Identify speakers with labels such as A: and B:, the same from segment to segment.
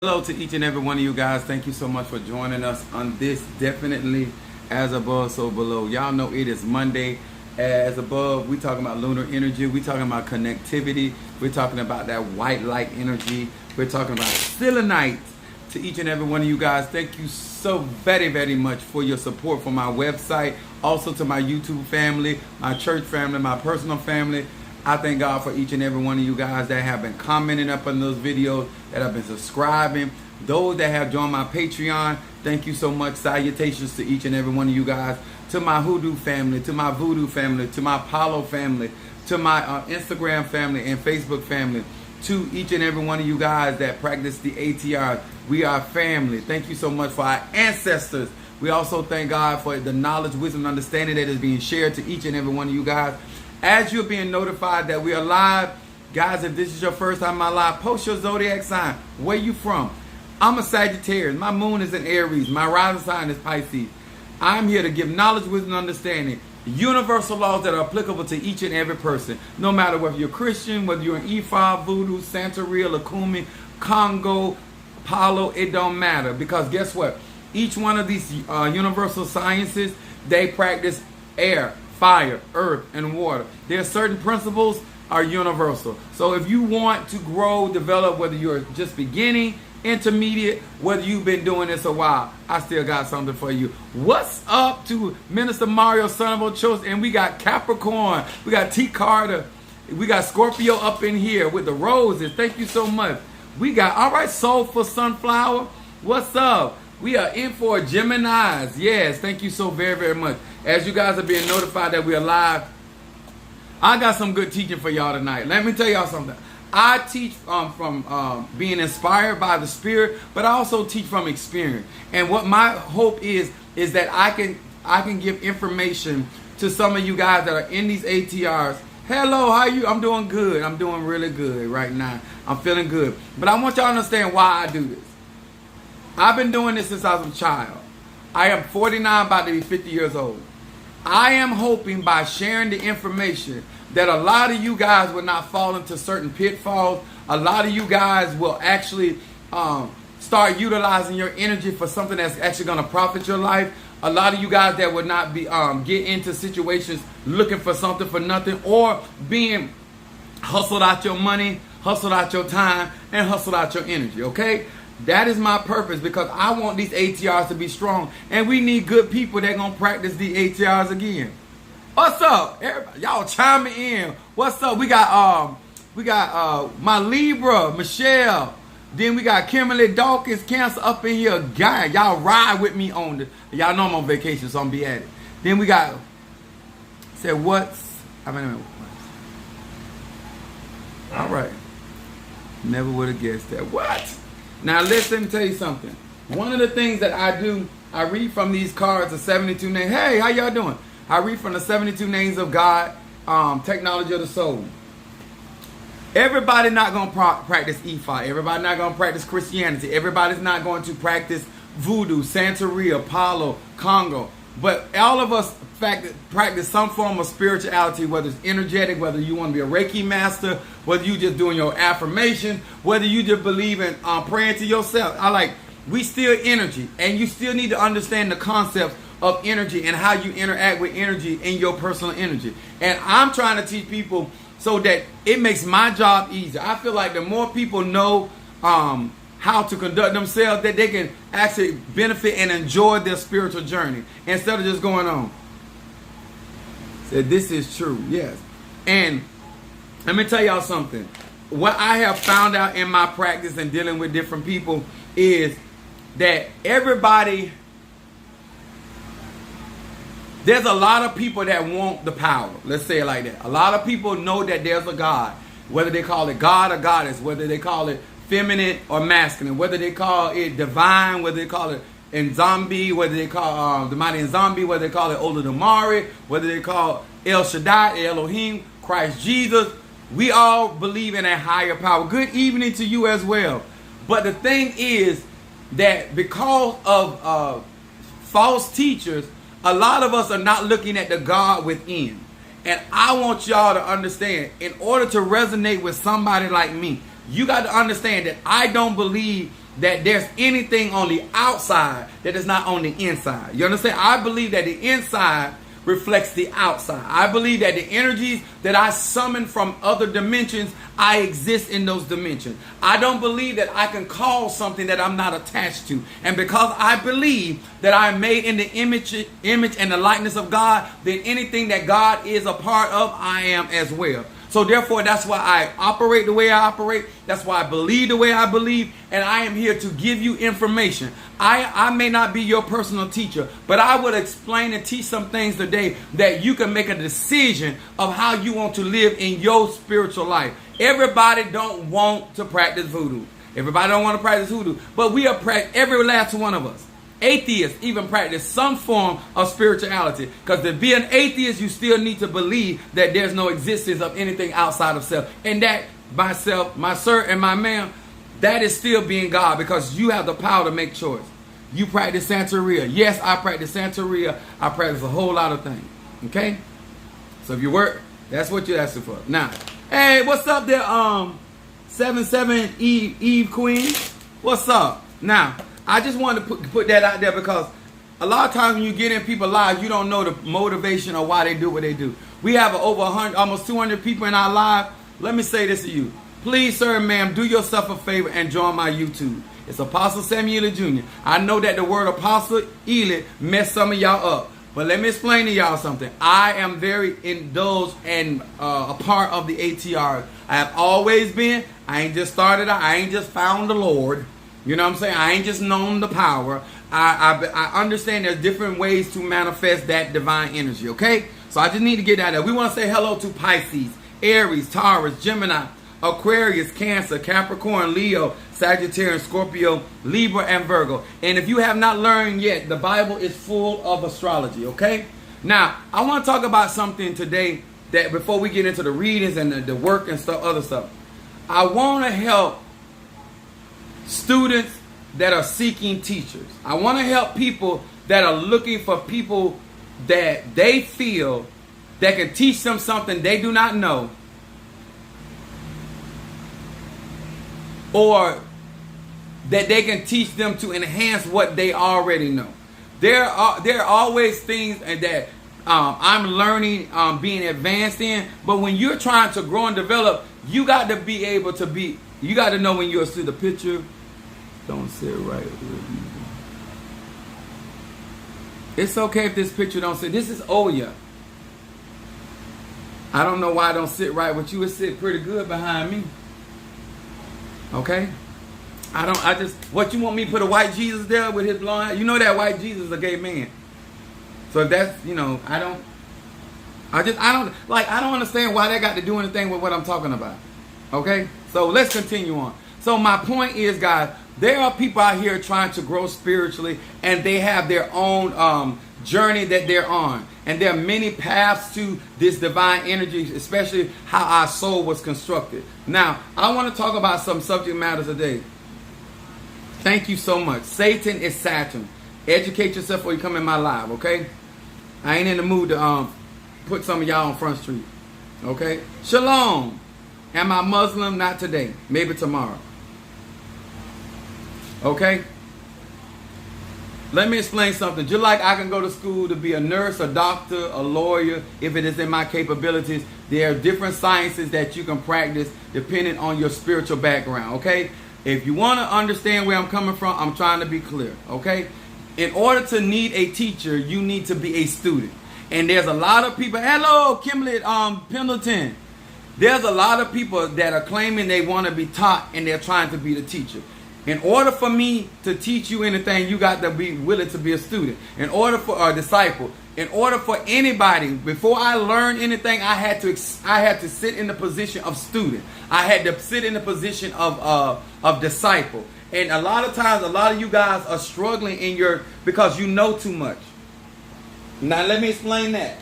A: Hello to each and every one of you guys. Thank you so much for joining us on this Definitely As Above, So Below. Y'all know it is Monday. As above, we talking about lunar energy. We talking about connectivity. We're talking about that white light energy. We're talking about selenite. To each and every one of you guys, thank you so very much for your support for my website. Also to my YouTube family, my church family, my personal family. I thank God for each and every one of you guys that have been commenting up on those videos, that have been subscribing. Those that have joined my Patreon, thank you so much. Salutations to each and every one of you guys. To my Hoodoo family, to my Voodoo family, to my Apollo family, to my Instagram family and Facebook family. To each and every one of you guys that practice the ATR. We are family. Thank you so much for our ancestors. We also thank God for the knowledge, wisdom, and understanding that is being shared to each and every one of you guys. As you're being notified that we are live, guys, if this is your first time in my live, post your zodiac sign. Where you from? I'm a Sagittarius. My moon is in Aries. My rising sign is Pisces. I'm here to give knowledge, wisdom, and understanding. Universal laws that are applicable to each and every person. No matter whether you're Christian, whether you're an Ifa, Voodoo, Santeria, Lakumi, Congo, Apollo, it don't matter. Because guess what? Each one of these universal sciences, they practice air, fire, earth, and water. There are certain principles are universal. So if you want to grow, develop, whether you're just beginning, intermediate, whether you've been doing this a while, I still got something for you. What's up to Minister Mario, son of Ochoa? And we got Capricorn, we got T. Carter, we got Scorpio up in here with the roses. Thank you so much. We got, all right, Soulful Sunflower, what's up? We are in for Geminis. Yes, thank you so very much. As you guys are being notified that we are live, I got some good teaching for y'all tonight. Let me tell y'all something. I teach from being inspired by the Spirit, but I also teach from experience. And what my hope is that I can give information to some of you guys that are in these ATRs. Hello, how are you? I'm doing good. I'm doing really good right now. I'm feeling good. But I want y'all to understand why I do this. I've been doing this since I was a child. I am 49, about to be 50 years old. I am hoping by sharing the information that a lot of you guys will not fall into certain pitfalls. A lot of you guys will actually start utilizing your energy for something that's actually going to profit your life. A lot of you guys that would not be get into situations looking for something for nothing, or being hustled out your money, hustled out your time, and hustled out your energy, okay? That is my purpose, because I want these ATRs to be strong. And we need good people that going to practice the ATRs again. What's up? Everybody, y'all chiming in. What's up? We got my Libra, Michelle. Then we got Kimberly Dawkins, Cancer up in here. Guy, y'all ride with me on this. Y'all know I'm on vacation, so I'm be at it. Then we got, all right. Never would have guessed that. What? Now listen, let me tell you something. One of the things that I do, I read from these cards, the 72 names. Hey, how y'all doing? I read from the 72 names of God, technology of the soul. Everybody not going to practice Ifa. Everybody not going to practice Christianity. Everybody's not going to practice Voodoo, Santeria, Apollo, Congo. But all of us practice some form of spirituality, whether it's energetic, whether you want to be a Reiki master, whether you just doing your affirmations, whether you just believe in praying to yourself. We still energy, and you still need to understand the concepts of energy and how you interact with energy in your personal energy. And I'm trying to teach people so that it makes my job easier. I feel like the more people know how to conduct themselves, that they can actually benefit and enjoy their spiritual journey instead of just going on. Said this is true, yes. And let me tell y'all something. What I have found out in my practice and dealing with different people is that there's a lot of people that want the power. Let's say it like that. A lot of people know that there's a God, whether they call it God or goddess, whether they call it feminine or masculine, whether they call it divine, whether they call it in zombie, whether they call the mighty in zombie, whether they call it Olodumare, whether they call El Shaddai, Elohim, Christ Jesus. We all believe in a higher power. Good evening to you as well. But the thing is that because of false teachers, a lot of us are not looking at the God within. And I want y'all to understand, in order to resonate with somebody like me, you got to understand that I don't believe that there's anything on the outside that is not on the inside. You understand? I believe that the inside reflects the outside. I believe that the energies that I summon from other dimensions, I exist in those dimensions. I don't believe that I can call something that I'm not attached to. And because I believe that I am made in the image and the likeness of God, then anything that God is a part of, I am as well. So therefore, that's why I operate the way I operate. That's why I believe the way I believe. And I am here to give you information. I may not be your personal teacher, but I would explain and teach some things today that you can make a decision of how you want to live in your spiritual life. Everybody don't want to practice voodoo. Everybody don't want to practice voodoo. But we are every last one of us. Atheists even practice some form of spirituality. Because to be an atheist, you still need to believe that there's no existence of anything outside of self. And that myself, my sir and my ma'am, that is still being God, because you have the power to make choice. You practice Santeria. Yes, I practice Santeria. I practice a whole lot of things. Okay? So if you work, that's what you're asking for. Now, hey, what's up there, 77 Eve Queen? What's up? Now, I just wanted to put that out there, because a lot of times when you get in people's lives, you don't know the motivation or why they do what they do. We have over 100, almost 200 people in our live. Let me say this to you. Please, sir and ma'am, do yourself a favor and join my YouTube. It's Apostle Samuel Jr. I know that the word Apostle Ely messed some of y'all up. But let me explain to y'all something. I am very indulged and a part of the ATR. I have always been. I ain't just started out. I ain't just found the Lord. You know what I'm saying? I ain't just known the power. I understand there's different ways to manifest that divine energy, okay? So I just need to get out there. We want to say hello to Pisces, Aries, Taurus, Gemini, Aquarius, Cancer, Capricorn, Leo, Sagittarius, Scorpio, Libra, and Virgo. And if you have not learned yet, the Bible is full of astrology, okay? Now, I want to talk about something today that before we get into the readings and the work and stuff, other stuff. I want to help students that are seeking teachers. I want to help people that are looking for people that they feel that can teach them something they do not know, or that they can teach them to enhance what they already know. There are always things that I'm learning, being advanced in. But when you're trying to grow and develop, you got to be able to be. You got to know when you'll see the picture. Don't sit right. It's okay if this picture don't sit. This is Oya. I don't know why I don't sit right with you. It sit pretty good behind me. Okay? What you want me to put a white Jesus there with his blonde hair? You know that white Jesus is a gay man. So if that's, I don't understand why that got to do anything with what I'm talking about. Okay? So let's continue on. So my point is, guys, there are people out here trying to grow spiritually, and they have their own journey that they're on. And there are many paths to this divine energy, especially how our soul was constructed. Now, I want to talk about some subject matters today. Thank you so much. Satan is Saturn. Educate yourself before you come in my live, okay? I ain't in the mood to put some of y'all on Front Street, okay? Shalom. Am I Muslim? Not today. Maybe tomorrow. Okay? Let me explain something. Just like I can go to school to be a nurse, a doctor, a lawyer, if it is in my capabilities, there are different sciences that you can practice depending on your spiritual background, okay? If you want to understand where I'm coming from, I'm trying to be clear, okay? In order to need a teacher, you need to be a student. And there's a lot of people, hello, Kimberly Pendleton. There's a lot of people that are claiming they want to be taught, and they're trying to be the teacher. In order for me to teach you anything, you got to be willing to be a student. In order for a disciple, in order for anybody, before I learned anything, I had to sit in the position of student. I had to sit in the position of disciple. And a lot of times, a lot of you guys are struggling because you know too much. Now let me explain that.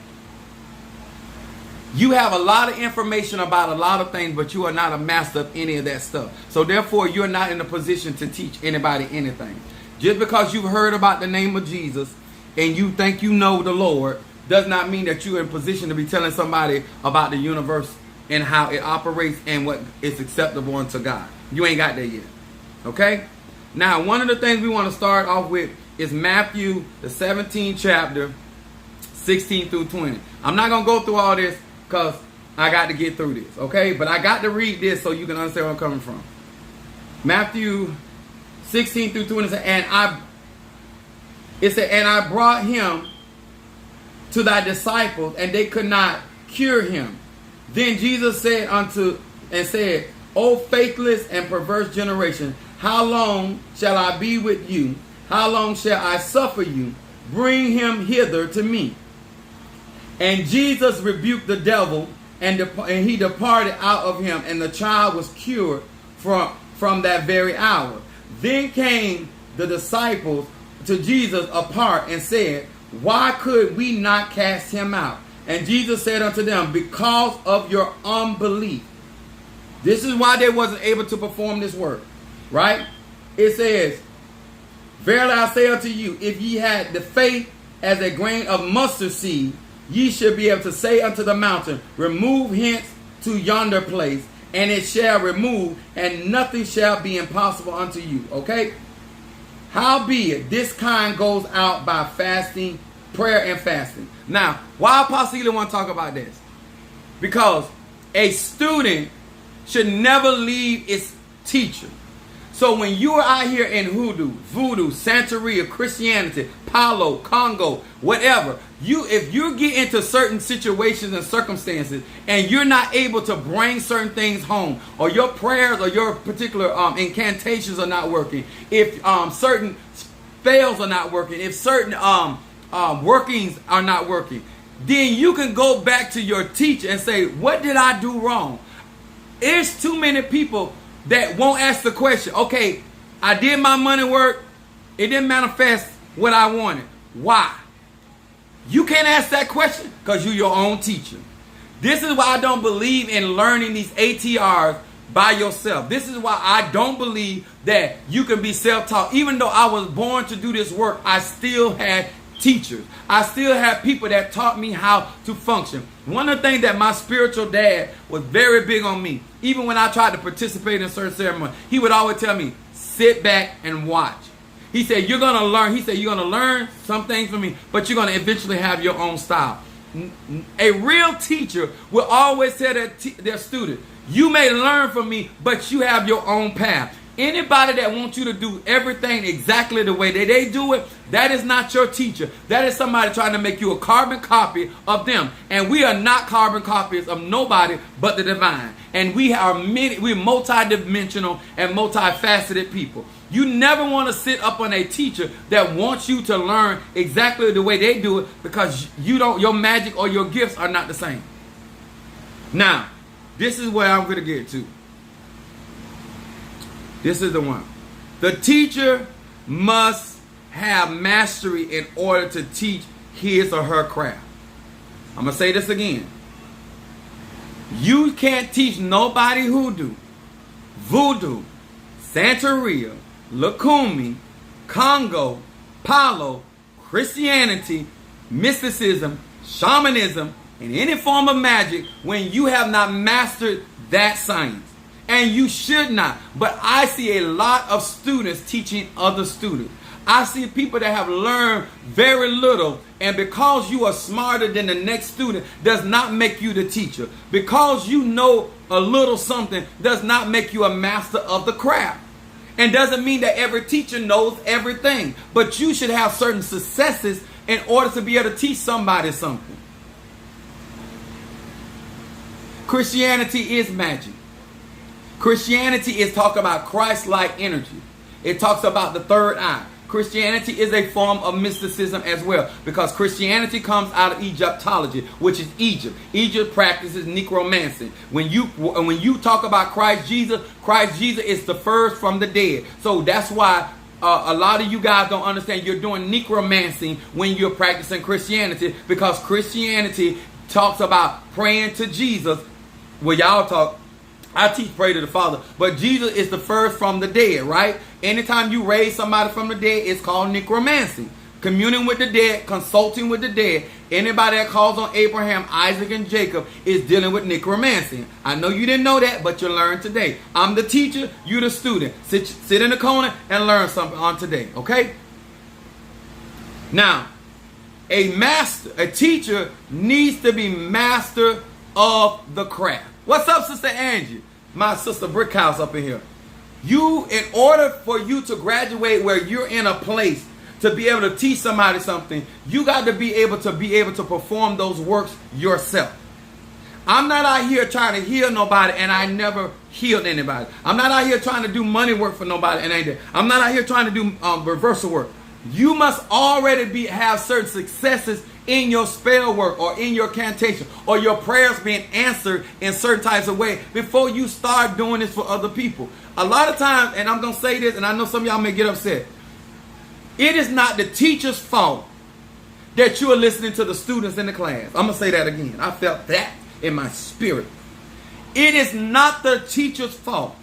A: You have a lot of information about a lot of things, but you are not a master of any of that stuff. So therefore, you're not in a position to teach anybody anything. Just because you've heard about the name of Jesus and you think you know the Lord does not mean that you're in position to be telling somebody about the universe and how it operates and what is acceptable unto God. You ain't got there yet. Okay? Now, one of the things we want to start off with is Matthew, the 17th chapter, 16 through 20. I'm not going to go through all this because I got to get through this, okay? But I got to read this so you can understand where I'm coming from. Matthew 16 through 20 said, and I brought him to thy disciples, and they could not cure him. Then Jesus said O faithless and perverse generation, how long shall I be with you? How long shall I suffer you? Bring him hither to me. And Jesus rebuked the devil, and he departed out of him, and the child was cured from that very hour. Then came the disciples to Jesus apart and said, why could we not cast him out? And Jesus said unto them, because of your unbelief. This is why they wasn't able to perform this work. Right? It says, verily I say unto you, if ye had the faith as a grain of mustard seed, ye should be able to say unto the mountain, remove hence to yonder place, and it shall remove, and nothing shall be impossible unto you. Okay? Howbeit, this kind goes out by fasting, prayer and fasting. Now, why Apostle Ely want to talk about this? Because a student should never leave its teacher. So when you are out here in hoodoo, voodoo, Santeria, Christianity, Palo, Congo, whatever, if you get into certain situations and circumstances and you're not able to bring certain things home, or your prayers or your particular incantations are not working, if certain spells are not working, if certain workings are not working, then you can go back to your teacher and say, what did I do wrong? There's too many people that won't ask the question, okay, I did my money work, it didn't manifest what I wanted. Why? You can't ask that question because you're your own teacher. This is why I don't believe in learning these ATRs by yourself. This is why I don't believe that you can be self-taught. Even though I was born to do this work, I still had teachers. I still have people that taught me how to function. One of the things that my spiritual dad was very big on me, even when I tried to participate in certain ceremonies, he would always tell me, sit back and watch. He said, you're going to learn. He said, you're going to learn some things from me, but you're going to eventually have your own style. A real teacher will always tell their student, you may learn from me, but you have your own path. Anybody that wants you to do everything exactly the way that they do it, that is not your teacher. That is somebody trying to make you a carbon copy of them. And we are not carbon copies of nobody but the divine. And we're multidimensional and multifaceted people. You never want to sit up on a teacher that wants you to learn exactly the way they do it, because your magic or your gifts are not the same. Now, this is where I'm going to get to. This is the one. The teacher must have mastery in order to teach his or her craft. I'm going to say this again. You can't teach nobody hoodoo, voodoo, Santeria, Lukumi, Congo, Palo, Christianity, mysticism, shamanism, and any form of magic when you have not mastered that science. And you should not. But I see a lot of students teaching other students. I see people that have learned very little, and because you are smarter than the next student does not make you the teacher. Because you know a little something does not make you a master of the craft. And doesn't mean that every teacher knows everything. But you should have certain successes in order to be able to teach somebody something. Christianity is magic. Christianity is talking about Christ-like energy. It talks about the third eye. Christianity is a form of mysticism as well, because Christianity comes out of Egyptology, which is Egypt. Egypt practices necromancy. When you talk about Christ Jesus is the first from the dead. So that's why a lot of you guys don't understand you're doing necromancy when you're practicing Christianity, because Christianity talks about praying to Jesus. Well, y'all talk. I teach pray to the Father, but Jesus is the first from the dead, right? Anytime you raise somebody from the dead, it's called necromancy. communing with the dead, consulting with the dead. Anybody that calls on Abraham, Isaac, and Jacob is dealing with necromancy. I know you didn't know that, but you learned today. I'm the teacher, you the student. Sit in the corner and learn something on today, okay? Now, a teacher needs to be master of the craft. What's up, Sister Angie? My sister Brickhouse up in here. In order for you to graduate where you're in a place to be able to teach somebody something, you got to be able to perform those works yourself. I'm not out here trying to heal nobody, and I never healed anybody. I'm not out here trying to do money work for nobody, and I ain't there. I'm not out here trying to do reversal work. You must already have certain successes in your spell work or in your cantation or your prayers being answered in certain types of way before you start doing this for other people. A lot of times, and I'm going to say this, and I know some of y'all may get upset, it is not the teacher's fault that you are listening to the students in the class. I'm going to say that again. I felt that in my spirit. It is not the teacher's fault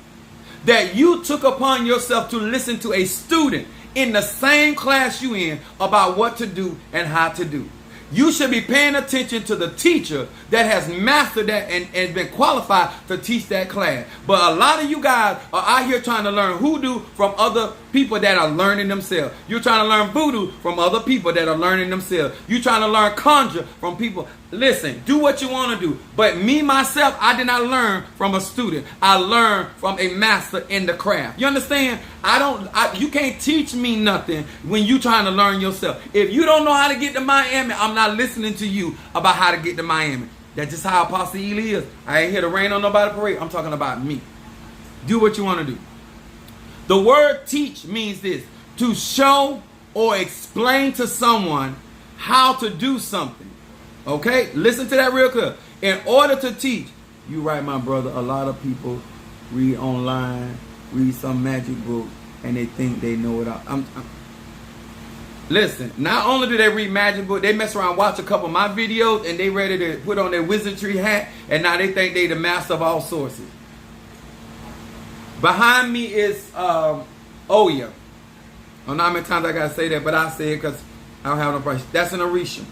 A: that you took upon yourself to listen to a student in the same class you in about what to do and how to do. You should be paying attention to the teacher that has mastered that and been qualified to teach that class. But a lot of you guys are out here trying to learn hoodoo from other people that are learning themselves. You're trying to learn voodoo from other people that are learning themselves. You're trying to learn conjure from people. Listen, do what you want to do. But me, myself, I did not learn from a student. I learned from a master in the craft. You understand? You can't teach me nothing when you trying to learn yourself. If you don't know how to get to Miami, I'm not listening to you about how to get to Miami. That's just how Apostle Ely is. I ain't here to rain on nobody's parade. I'm talking about me. Do what you want to do. The word teach means this: to show or explain to someone how to do something. Okay? Listen to that real clear. In order to teach, you right, my brother, a lot of people read online, read some magic book, and they think they know it all. Listen, not only do they read magic book, they mess around, watch a couple of my videos, and they ready to put on their wizardry hat, and now they think they the master of all sources. Behind me is Oya. I don't know how many times I gotta say that, but I say it because I don't have no price. That's an Orisha.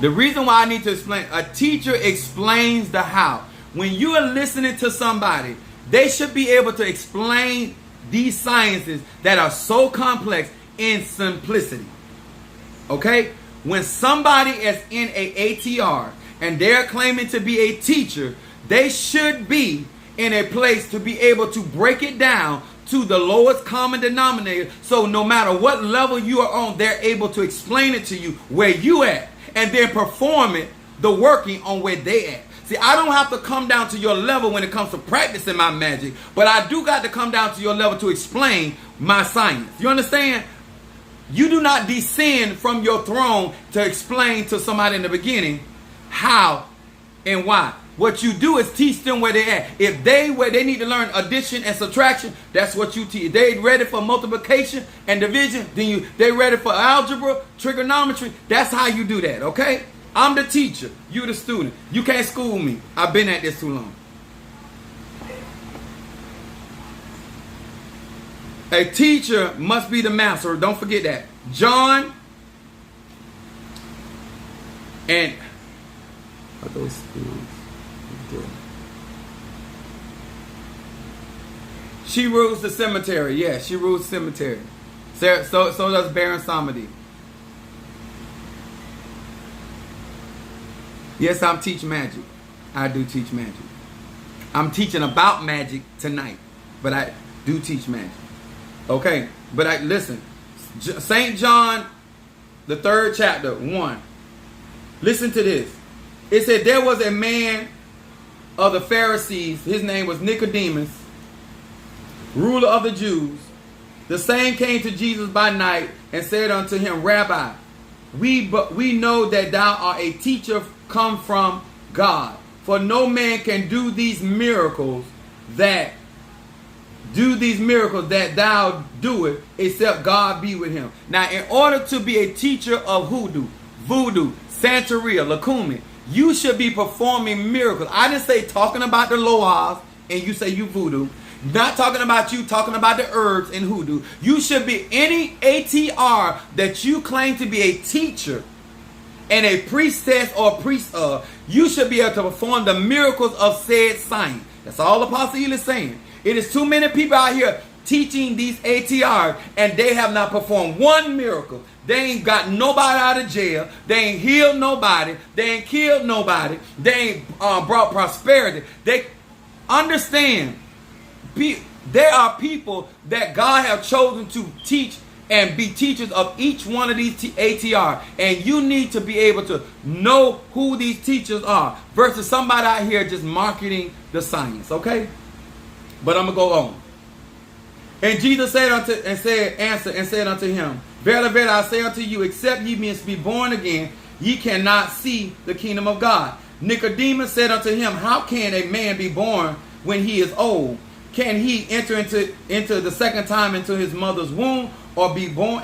A: The reason why I need to explain, a teacher explains the how. When you are listening to somebody, they should be able to explain these sciences that are so complex in simplicity. Okay? When somebody is in a ATR and they're claiming to be a teacher, they should be in a place to be able to break it down to the lowest common denominator, so no matter what level you are on, they're able to explain it to you where you at, and then perform it, the working on where they at. See, I don't have to come down to your level when it comes to practicing my magic, but I do got to come down to your level to explain my science. You understand? You do not descend from your throne to explain to somebody in the beginning how and why. What you do is teach them where they're at. If where they need to learn addition and subtraction, that's what you teach. They ready for multiplication and division, then they ready for algebra, trigonometry. That's how you do that, okay? I'm the teacher. You the student. You can't school me. I've been at this too long. A teacher must be the master. Don't forget that. John and are those schools? She rules the cemetery. Yeah, she rules the cemetery. So does Baron Samedi. Yes, I'm teach magic. I do teach magic. I'm teaching about magic tonight, but I do teach magic. Okay, but listen. St. John, the 3rd chapter, 1. Listen to this. It said there was a man of the Pharisees. His name was Nicodemus, ruler of the Jews. The same came to Jesus by night and said unto him, Rabbi, we know that thou art a teacher come from God. For no man can do these miracles that thou doest, except God be with him. Now, in order to be a teacher of hoodoo, voodoo, Santeria, Lakumi, you should be performing miracles. I didn't say talking about the Loas and you say you voodoo. Not talking about you, talking about the herbs and hoodoo. You should be any ATR that you claim to be a teacher and a priestess or priest of. You should be able to perform the miracles of said science. That's all Apostle Ely is saying. It is too many people out here teaching these ATRs and they have not performed one miracle. They ain't got nobody out of jail. They ain't healed nobody. They ain't killed nobody. They ain't brought prosperity. They understand. There are people that God have chosen to teach and be teachers of each one of these ATR. And you need to be able to know who these teachers are versus somebody out here just marketing the science. Okay? But I'm going to go on. And Jesus answered unto him, Verily, verily, I say unto you, except ye must be born again, ye cannot see the kingdom of God. Nicodemus said unto him, How can a man be born when he is old? Can he enter into the second time into his mother's womb, or be born?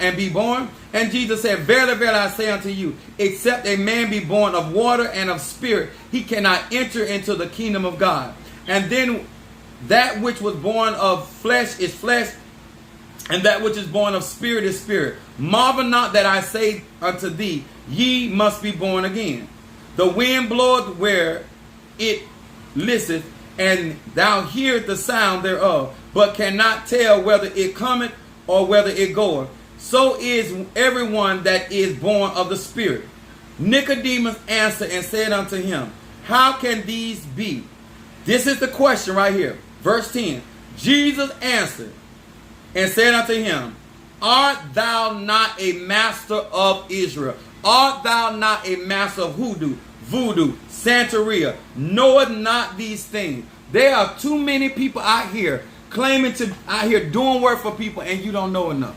A: And Jesus said, Verily, verily, I say unto you, except a man be born of water and of spirit, he cannot enter into the kingdom of God. And then that which was born of flesh is flesh, and that which is born of spirit is spirit. Marvel not that I say unto thee, ye must be born again. The wind bloweth where it listeth, and thou hearest the sound thereof, but cannot tell whether it cometh or whether it goeth. So is everyone that is born of the Spirit. Nicodemus answered and said unto him, How can these be? This is the question right here. Verse 10. Jesus answered and said unto him, Art thou not a master of Israel? Art thou not a master of hoodoo, voodoo, Santeria? Knoweth not these things? There are too many people out here claiming to out here doing work for people, and you don't know enough.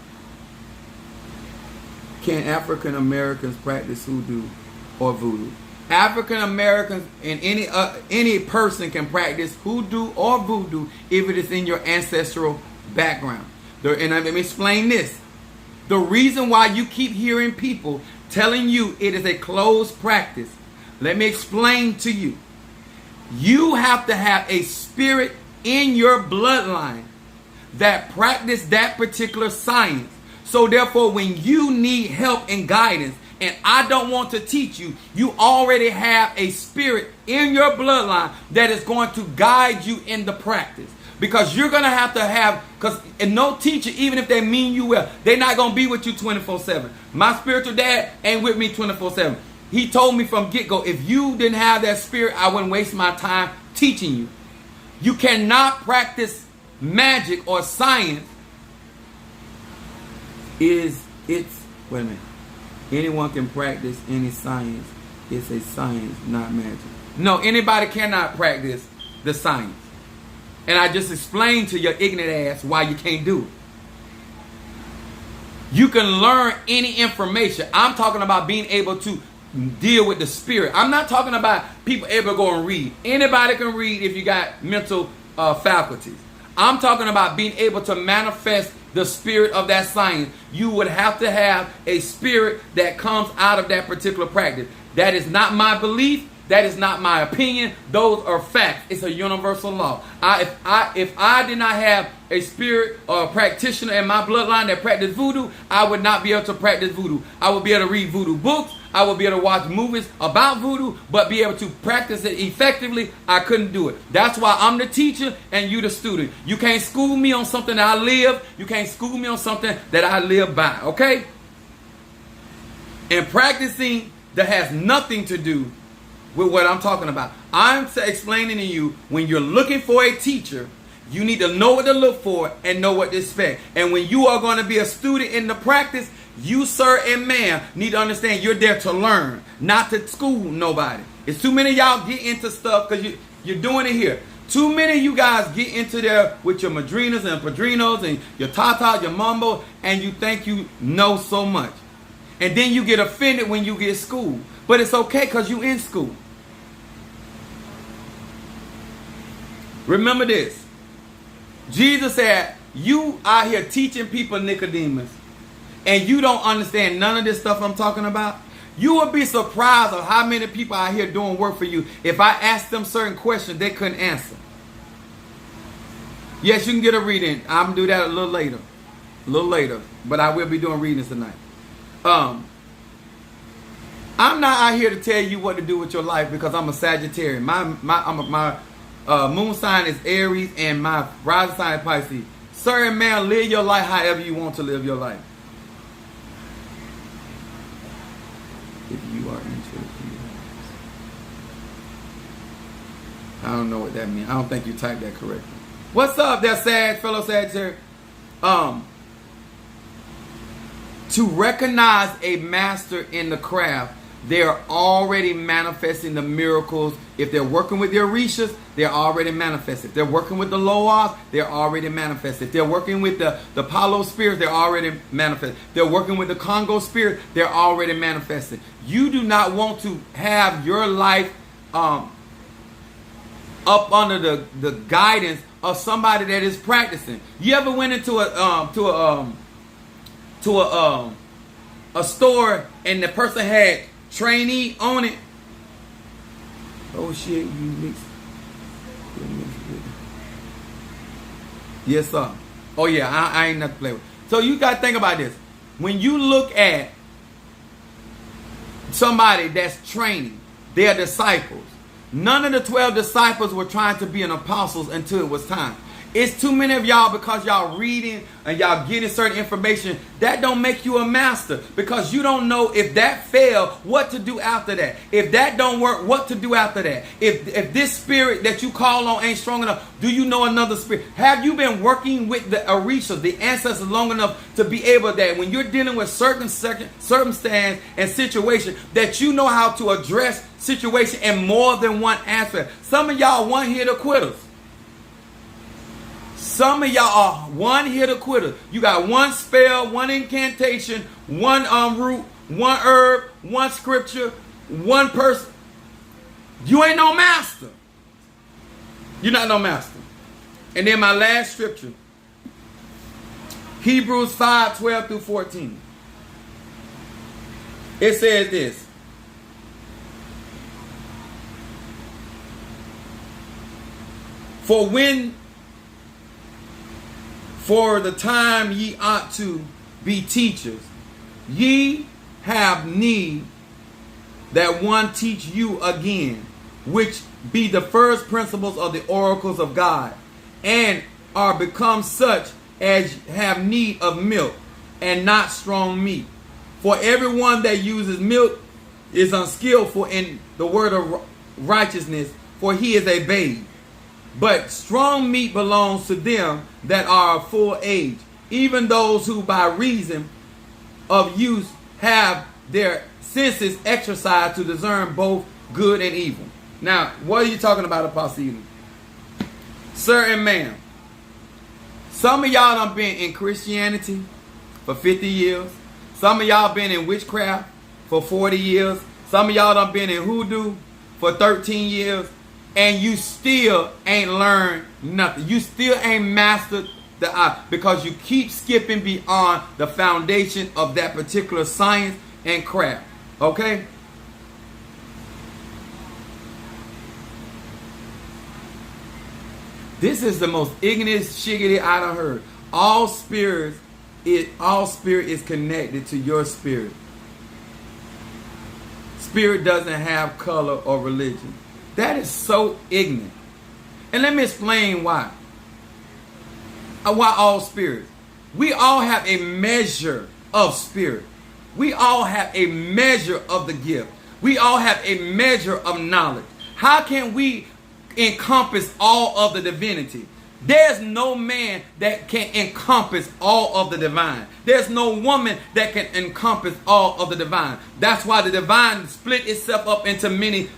A: Can African Americans practice hoodoo or voodoo? African Americans and any person can practice hoodoo or voodoo if it is in your ancestral background. And let me explain this. The reason why you keep hearing people telling you it is a closed practice, let me explain to you. You have to have a spirit in your bloodline that practice that particular science. So therefore, when you need help and guidance, and I don't want to teach you, you already have a spirit in your bloodline that is going to guide you in the practice. Because you're going to have, because no teacher, even if they mean you well, they're not going to be with you 24/7. My spiritual dad ain't with me 24/7. He told me from get-go, if you didn't have that spirit, I wouldn't waste my time teaching you. You cannot practice magic or science. Wait a minute. Anyone can practice any science. It's a science, not magic. No, anybody cannot practice the science. And I just explained to your ignorant ass why you can't do it. You can learn any information. I'm talking about being able to deal with the spirit. I'm not talking about people able to go and read. Anybody can read if you got mental faculties. I'm talking about being able to manifest the spirit of that science. You would have to have a spirit that comes out of that particular practice. That is not my belief. That is not my opinion. Those are facts. It's a universal law. If I did not have a spirit or a practitioner in my bloodline that practiced voodoo, I would not be able to practice voodoo. I would be able to read voodoo books. I would be able to watch movies about voodoo, but be able to practice it effectively, I couldn't do it. That's why I'm the teacher and you the student. You can't school me on something that I live. You can't school me on something that I live by, okay? And practicing that has nothing to do with what I'm talking about. I'm explaining to you, when you're looking for a teacher, you need to know what to look for and know what to expect. And when you are going to be a student in the practice, you, sir and ma'am, need to understand you're there to learn, not to school nobody. It's too many of y'all get into stuff because you're doing it here. Too many of you guys get into there with your madrinas and padrinos and your tata, your mambo, and you think you know so much. And then you get offended when you get schooled. But it's okay because you in school. Remember this. Jesus said, you out here teaching people, Nicodemus, and you don't understand none of this stuff I'm talking about. You would be surprised of how many people out here doing work for you. If I asked them certain questions, they couldn't answer. Yes, you can get a reading. I'm going to do that a little later. A little later. But I will be doing readings tonight. I'm not out here to tell you what to do with your life because I'm a Sagittarian. My moon sign is Aries and my rising sign is Pisces. Sir and ma'am, live your life however you want to live your life. If you are into it. I don't know what that means. I don't think you typed that correctly. What's up there, fellow Sagittarius? To recognize a master in the craft, they're already manifesting the miracles. If they're working with the Orishas, they're already manifested. If they're working with the Loas, they're already manifested. If they're working with the Palo spirits, they're already manifested. If they're working with the Congo spirit, they're already manifested. You do not want to have your life up under the guidance of somebody that is practicing. You ever went into a store and the person had trainee on it? Oh shit, you mixed. Yes, sir. Oh yeah, I ain't nothing to play with. So you got to think about this. When you look at somebody that's training, they're disciples. None of the 12 disciples were trying to be an apostles until it was time. It's too many of y'all because y'all reading and y'all getting certain information. That don't make you a master because you don't know if that failed, what to do after that. If that don't work, what to do after that. If this spirit that you call on ain't strong enough, do you know another spirit? Have you been working with the Orishas, the ancestors, long enough to be able that when you're dealing with certain circumstance and situation that you know how to address situation in more than one aspect? Some of y'all one-hit quitters. Some of y'all are one-hit quitters. You got one spell, one incantation, one root, one herb, one scripture, one person. You ain't no master. You're not no master. And then my last scripture, Hebrews 5:12-14. It says this. For the time ye ought to be teachers, ye have need that one teach you again, which be the first principles of the oracles of God, and are become such as have need of milk, and not strong meat. For everyone that uses milk is unskillful in the word of righteousness, for he is a babe. But strong meat belongs to them that are of full age, even those who by reason of use have their senses exercised to discern both good and evil. Now, what are you talking about, Apostle Eden? Sir and ma'am, some of y'all done been in Christianity for 50 years. Some of y'all been in witchcraft for 40 years. Some of y'all done been in hoodoo for 13 years. And you still ain't learned nothing. You still ain't mastered the art because you keep skipping beyond the foundation of that particular science and craft. Okay? This is the most ignorant shiggity I done heard. All spirit is connected to your spirit. Spirit doesn't have color or religion. That is so ignorant. And let me explain why. Why all spirits? We all have a measure of spirit. We all have a measure of the gift. We all have a measure of knowledge. How can we encompass all of the divinity? There's no man that can encompass all of the divine. There's no woman that can encompass all of the divine. That's why the divine split itself up into many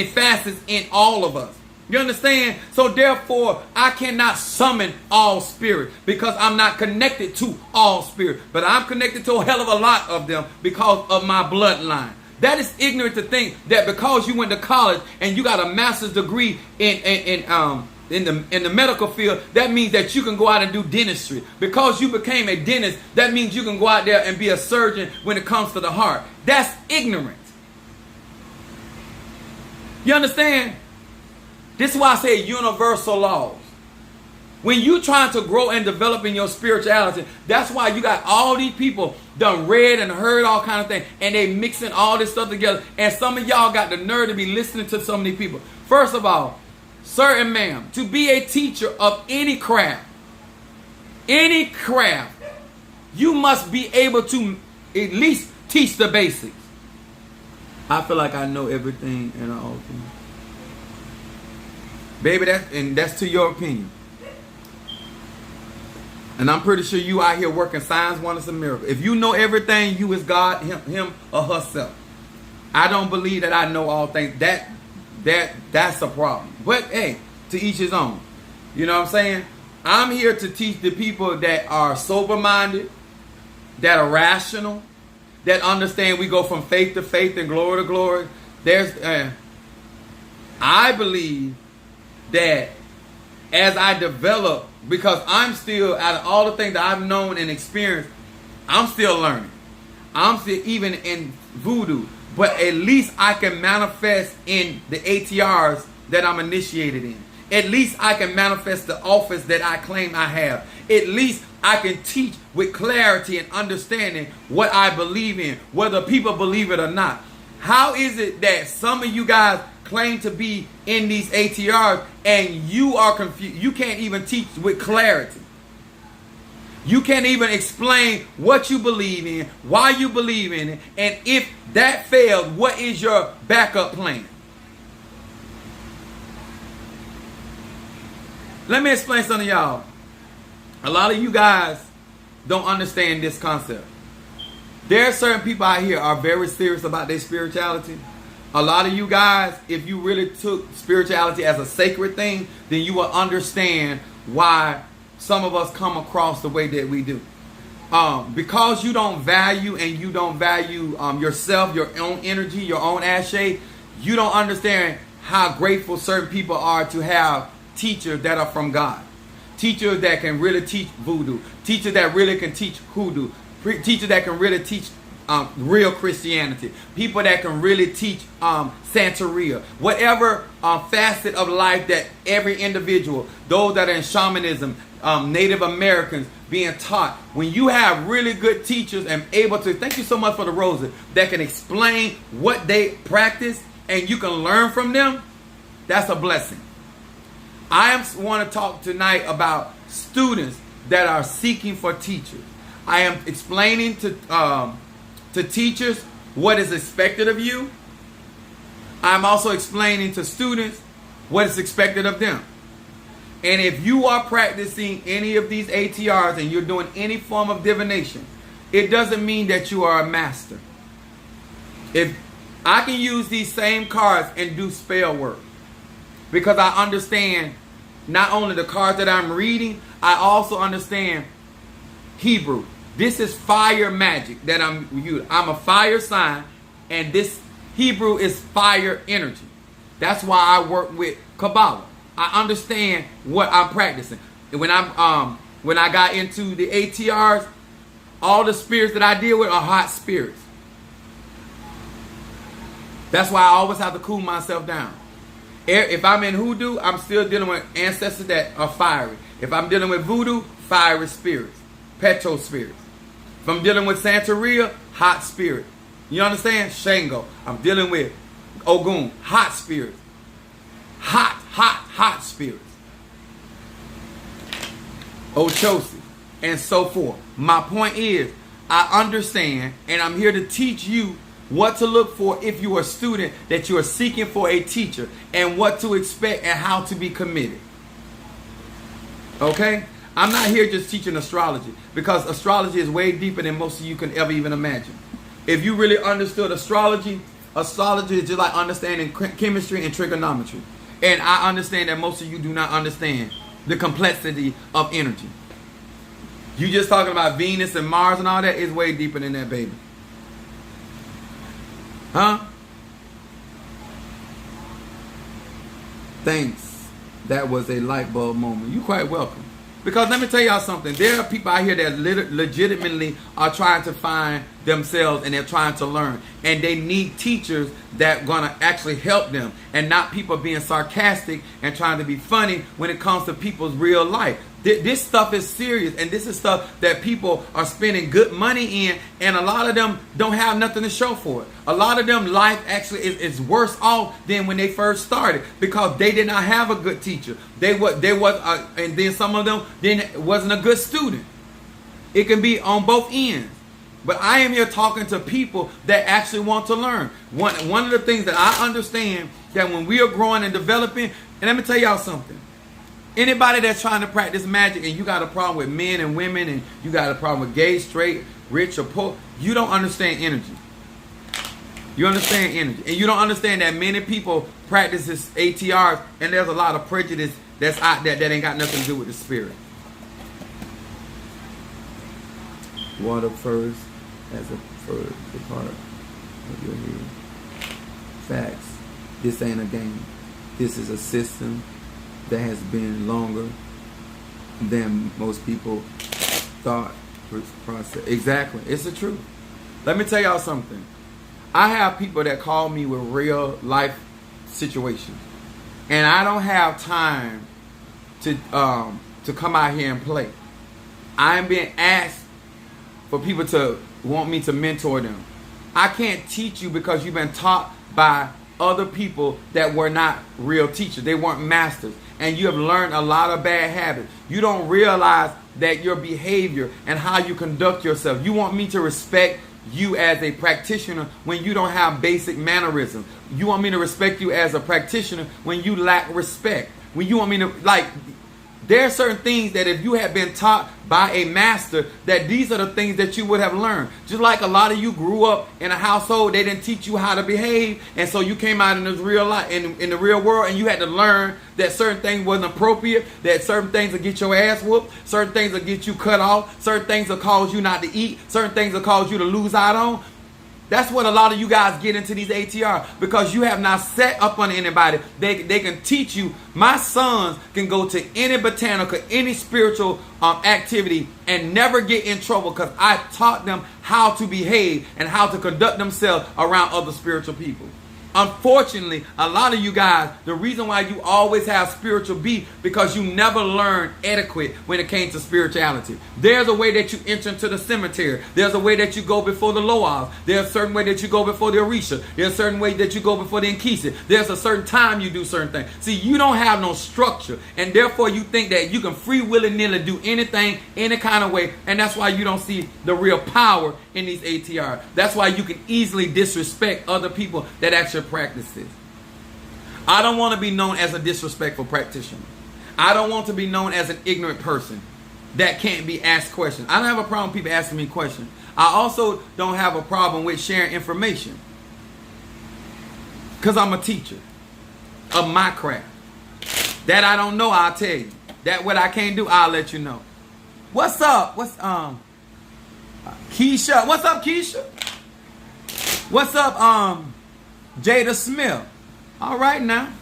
A: facets in all of us. You understand? So therefore, I cannot summon all spirit because I'm not connected to all spirit. But I'm connected to a hell of a lot of them because of my bloodline. That is ignorant to think that because you went to college and you got a master's degree in the medical field, that means that you can go out and do dentistry. Because you became a dentist, that means you can go out there and be a surgeon when it comes to the heart. That's ignorant. You understand? This is why I say universal laws. When you trying to grow and develop in your spirituality, that's why you got all these people done read and heard all kind of things, and they mixing all this stuff together. And some of y'all got the nerve to be listening to so many people. First of all, sir and ma'am, to be a teacher of any craft, you must be able to at least teach the basics. I feel like I know everything and all things. Baby, that's to your opinion. And I'm pretty sure you out here working signs, wonders, and miracles. If you know everything, you is God, him or herself. I don't believe that I know all things. That's a problem. But hey, to each his own. You know what I'm saying? I'm here to teach the people that are sober-minded, that are rational, that understand we go from faith to faith and glory to glory. I believe that as I develop, because I'm still, out of all the things that I've known and experienced, I'm still learning. I'm still even in voodoo, but at least I can manifest in the ATRs that I'm initiated in. At least I can manifest the office that I claim I have. At least I can teach with clarity and understanding what I believe in, whether people believe it or not. How is it that some of you guys claim to be in these ATRs and you are confused? You can't even teach with clarity. You can't even explain what you believe in, why you believe in it, and if that failed, what is your backup plan? Let me explain something to y'all. A lot of you guys don't understand this concept. There are certain people out here are very serious about their spirituality. A lot of you guys, if you really took spirituality as a sacred thing, then you will understand why some of us come across the way that we do. Because you don't value yourself, your own energy, your own ashe, you don't understand how grateful certain people are to have teachers that are from God. Teachers that can really teach voodoo. Teachers that really can teach hoodoo. Teachers that can really teach real Christianity. People that can really teach Santeria. Whatever facet of life that every individual, those that are in shamanism, Native Americans being taught. When you have really good teachers and able to, thank you so much for the roses, that can explain what they practice and you can learn from them, that's a blessing. I want to talk tonight about students that are seeking for teachers. I am explaining to teachers what is expected of you. I'm also explaining to students what is expected of them. And if you are practicing any of these ATRs and you're doing any form of divination, it doesn't mean that you are a master. If I can use these same cards and do spell work, because I understand not only the cards that I'm reading, I also understand Hebrew. This is fire magic that I'm using. I'm a fire sign, and this Hebrew is fire energy. That's why I work with Kabbalah. I understand what I'm practicing. And when I got into the ATRs, all the spirits that I deal with are hot spirits. That's why I always have to cool myself down. If I'm in hoodoo, I'm still dealing with ancestors that are fiery. If I'm dealing with voodoo, fiery spirits, petro spirits. If I'm dealing with Santeria, hot spirit. You understand? Shango. I'm dealing with Ogun, hot spirits. Hot spirits. Ochosi, and so forth. My point is, I understand, and I'm here to teach you what to look for if you are a student that you are seeking for a teacher, and what to expect and how to be committed. Okay? I'm not here just teaching astrology, because astrology is way deeper than most of you can ever even imagine. If you really understood astrology is just like understanding chemistry and trigonometry. And I understand that most of you do not understand the complexity of energy. You just talking about Venus and Mars and all that is way deeper than that, baby. Huh? Thanks. That was a light bulb moment. You're quite welcome. Because let me tell y'all something. There are people out here that legitimately are trying to find themselves, and they're trying to learn. And they need teachers that are going to actually help them, and not people being sarcastic and trying to be funny when it comes to people's real life. This stuff is serious, and this is stuff that people are spending good money in, and a lot of them don't have nothing to show for it. A lot of them life actually is worse off than when they first started because they did not have a good teacher. And then some of them wasn't a good student. It can be on both ends. But I am here talking to people that actually want to learn. One of the things that I understand that when we are growing and developing, and let me tell y'all something. Anybody that's trying to practice magic and you got a problem with men and women and you got a problem with gay, straight, rich or poor, you don't understand energy. You understand energy. And you don't understand that many people practice this ATRs and there's a lot of prejudice that's out there that ain't got nothing to do with the spirit. Water first as a first part of your head. Facts. This ain't a game. This is a system that has been longer than most people thought process. Exactly. It's the truth. Let me tell y'all something. I have people that call me with real life situations. And I don't have time to come out here and play. I'm being asked for people to want me to mentor them. I can't teach you because you've been taught by other people that were not real teachers. They weren't masters. And you have learned a lot of bad habits. You don't realize that your behavior and how you conduct yourself. You want me to respect you as a practitioner when you don't have basic mannerisms. You want me to respect you as a practitioner when you lack respect. When you want me to, there are certain things that if you had been taught by a master, that these are the things that you would have learned. Just like a lot of you grew up in a household, they didn't teach you how to behave, and so you came out in this real life, in the real world, and you had to learn that certain things wasn't appropriate, that certain things will get your ass whooped, certain things will get you cut off, certain things will cause you not to eat, certain things will cause you to lose out on. That's what a lot of you guys get into these ATR, because you have not set up on anybody. They can teach you. My sons can go to any botanical, any spiritual activity and never get in trouble because I taught them how to behave and how to conduct themselves around other spiritual people. Unfortunately, a lot of you guys, the reason why you always have spiritual beef because you never learned etiquette when it came to spirituality. There's a way that you enter into the cemetery. There's a way that you go before the Loas. There's a certain way that you go before the Orisha. There's a certain way that you go before the Nkisi. There's a certain time you do certain things. See, you don't have no structure, and therefore you think that you can free willy-nilly do anything, any kind of way, and that's why you don't see the real power in these ATR. That's why you can easily disrespect other people that actually practice this. I don't want to be known as a disrespectful practitioner. I don't want to be known as an ignorant person that can't be asked questions. I don't have a problem with people asking me questions. I also don't have a problem with sharing information because I'm a teacher of my craft. That I don't know, I'll tell you. That what I can't do, I'll let you know. What's up? Keisha? What's up, Keisha? What's up, Jada Smith? All right now.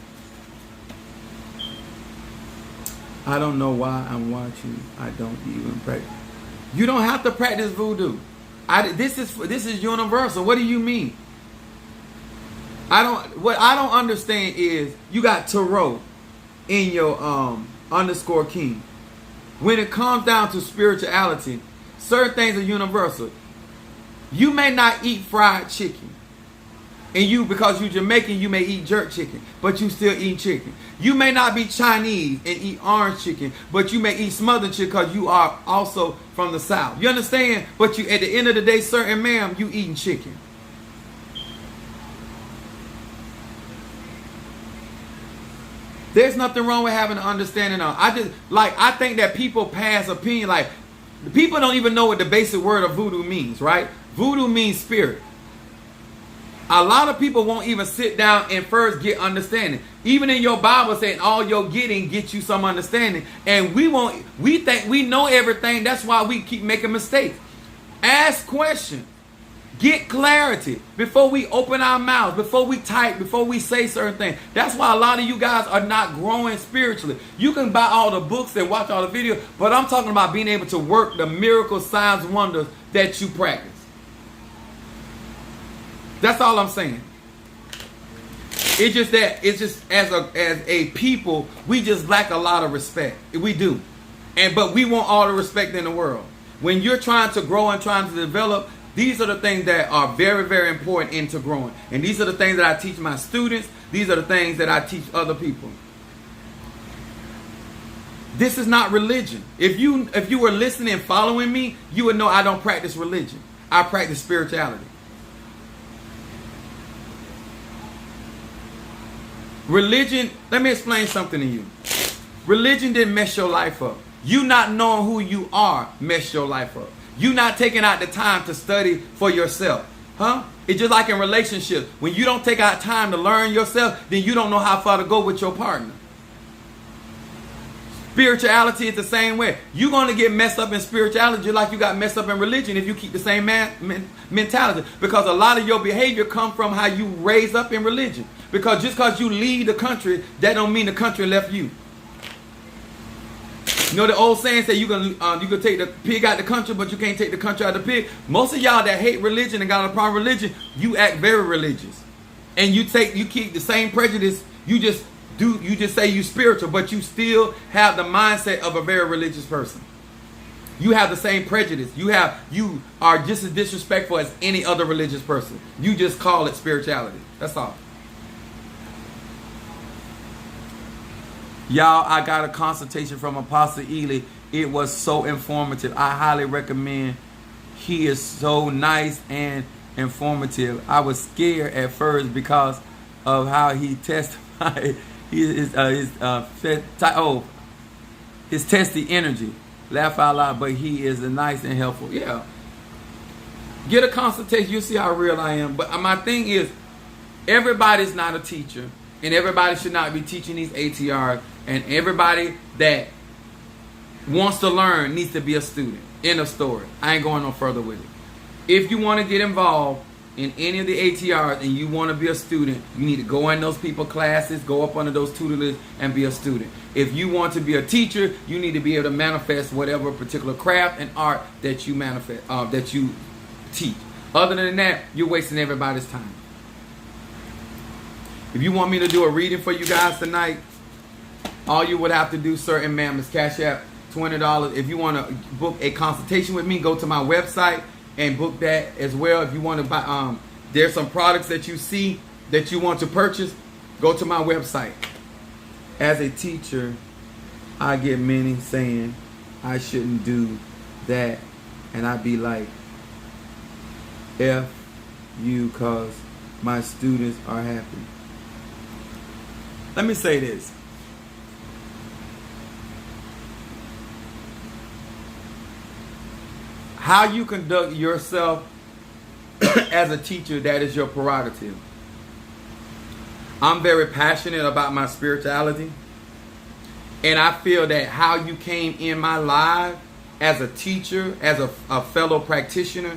A: I don't know why I'm watching. I don't even practice. You don't have to practice voodoo. This is universal. What do you mean? What I don't understand is you got tarot in your underscore king. When it comes down to spirituality, certain things are universal. You may not eat fried chicken. And because you're Jamaican, you may eat jerk chicken, but you still eat chicken. You may not be Chinese and eat orange chicken, but you may eat smothered chicken because you are also from the South. You understand? But you, at the end of the day, sir and ma'am, you eating chicken. There's nothing wrong with having an understanding of. I think that people pass opinion. Like, people don't even know what the basic word of voodoo means, right? Voodoo means spirit. A lot of people won't even sit down and first get understanding. Even in your Bible saying all you're getting gets you some understanding. And we think we know everything. That's why we keep making mistakes. Ask questions. Get clarity before we open our mouths, before we type, before we say certain things. That's why a lot of you guys are not growing spiritually. You can buy all the books and watch all the videos, but I'm talking about being able to work the miracle signs and wonders that you practice. That's all I'm saying. It's just as a people, we just lack a lot of respect. We do. But we want all the respect in the world. When you're trying to grow and trying to develop, these are the things that are very, very important into growing. And these are the things that I teach my students. These are the things that I teach other people. This is not religion. If you were listening and following me, you would know I don't practice religion. I practice spirituality. Religion, let me explain something to you. Religion didn't mess your life up. You not knowing who you are messed your life up. You not taking out the time to study for yourself. It's just like in relationships. When you don't take out time to learn yourself, then you don't know how far to go with your partner. Spirituality is the same way. You're going to get messed up in spirituality just like you got messed up in religion if you keep the same mentality. Because a lot of your behavior comes from how you raised up in religion. Because just because you leave the country, that don't mean the country left you. You know the old saying say you can take the pig out the country, but you can't take the country out of the pig. Most of y'all that hate religion and got a problem with religion, you act very religious. And you keep the same prejudice, you just say you spiritual, but you still have the mindset of a very religious person. You have the same prejudice. You are just as disrespectful as any other religious person. You just call it spirituality. That's all. Y'all, I got a consultation from Apostle Ely. It was so informative. I highly recommend. He is so nice and informative. I was scared at first because of how he testified. His testy energy. Laugh out loud, but he is nice and helpful. Yeah. Get a consultation. You'll see how real I am. But my thing is, everybody's not a teacher. And everybody should not be teaching these ATRs. And everybody that wants to learn needs to be a student. End of story. I ain't going no further with it. If you want to get involved in any of the ATRs and you want to be a student, you need to go in those people classes, go up under those tutelage and be a student. If you want to be a teacher, you need to be able to manifest whatever particular craft and art that you that you teach. Other than that, you're wasting everybody's time. If you want me to do a reading for you guys tonight, all you would have to do, sir and ma'am, is Cash App $20. If you want to book a consultation with me, go to my website and book that as well. If you want to buy, there's some products that you see that you want to purchase, go to my website. As a teacher, I get many saying I shouldn't do that, and I be like, F you, cause my students are happy. Let me say this. How you conduct yourself as a teacher, that is your prerogative. I'm very passionate about my spirituality. And I feel that how you came in my life as a teacher, as a fellow practitioner,